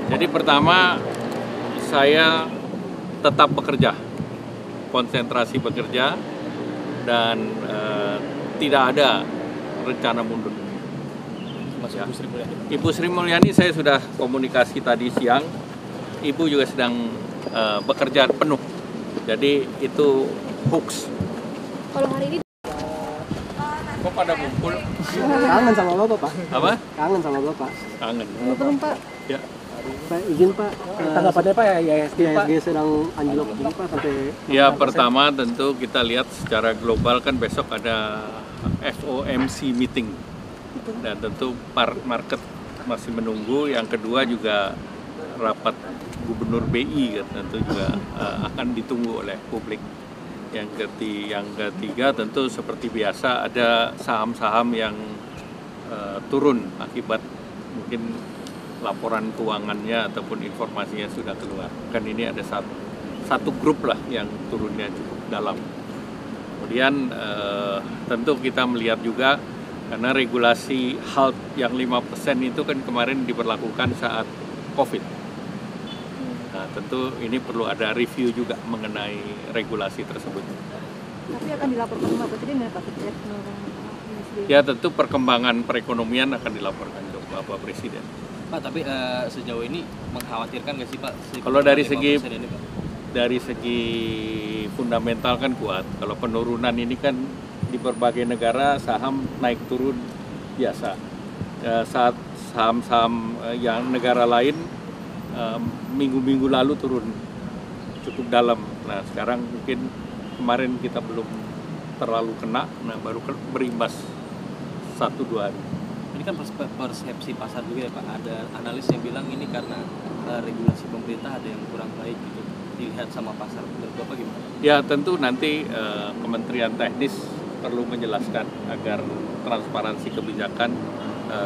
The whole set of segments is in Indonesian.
Jadi pertama, saya tetap bekerja, konsentrasi bekerja, dan tidak ada rencana mundur. Ya. Ibu Sri Mulyani saya sudah komunikasi tadi siang, Ibu juga sedang bekerja penuh, jadi itu hoax. Kalau hari ini Kok pada ngumpul? Kangen sama Bapak, Pak. Apa? Kangen sama Bapak. Kangen. belum Pak. Ya. Pak, izin Pak, Tanggapannya Pak ya IHSG Pak? IHSG sedang anjlok ini Pak sampai... Ya, pertama tentu kita lihat secara global kan besok ada FOMC meeting, dan tentu market masih menunggu. Yang kedua juga rapat Gubernur BI kan, tentu juga akan ditunggu oleh publik. Yang ketiga tentu seperti biasa ada saham-saham yang turun akibat mungkin laporan keuangannya ataupun informasinya sudah keluar. Kan ini ada satu grup lah yang turunnya cukup dalam. Kemudian tentu kita melihat juga karena regulasi HALT yang 5% itu kan kemarin diberlakukan saat COVID. Nah, tentu ini perlu ada review juga mengenai regulasi tersebut. Tapi akan dilaporkan Pak Presiden ya Pak terkait Ya, tentu perkembangan perekonomian akan dilaporkan ke Bapak Presiden. Pak, tapi sejauh ini mengkhawatirkan nggak sih Pak? Kalau dari segi fundamental kan kuat. Kalau penurunan ini kan di berbagai negara saham naik turun biasa. Saat saham-saham yang negara lain minggu-minggu lalu turun cukup dalam. Nah, sekarang mungkin kemarin kita belum terlalu kena, nah baru berimbas 1-2 hari. Ini kan persepsi pasar juga ya Pak. Ada analis yang bilang ini karena regulasi pemerintah ada yang kurang baik gitu. Dilihat sama pasar. Menurut Bapak gimana? Ya, tentu nanti Kementerian Teknis perlu menjelaskan agar transparansi kebijakan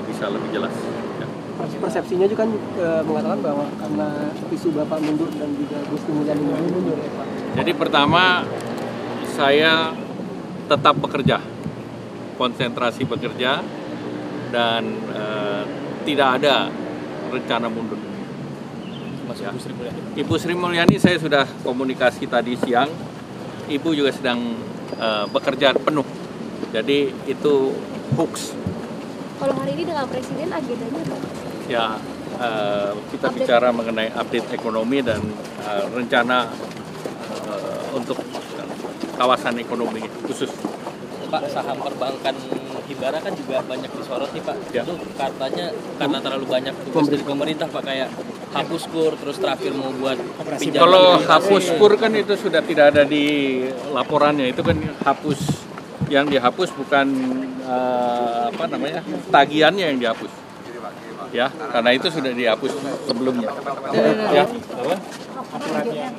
bisa lebih jelas. Ya. Persepsinya juga kan mengatakan bahwa karena isu Bapak mundur dan juga Gus Mulyani mundur ya Pak. Jadi pertama, saya tetap bekerja, konsentrasi bekerja, dan tidak ada rencana mundur. Ya. Ibu Sri Mulyani saya sudah komunikasi tadi siang, Ibu juga sedang bekerja penuh, jadi itu hoax. Kalau hari ini dengan Presiden agendanya Pak? Ya, kita bicara mengenai update ekonomi dan rencana untuk kawasan ekonomi khusus. Pak, saham perbankan Himbara kan juga banyak disorot nih Pak. Ya. Itu katanya karena terlalu banyak tugas dari pemerintah Pak, kayak hapus kur, terus terakhir mau buat pinjaman. Kalau hapus kur kan itu sudah tidak ada di laporannya. Itu kan hapus, yang dihapus bukan tagihannya yang dihapus. Ya, karena itu sudah dihapus sebelumnya. Ya, apa? Aturannya.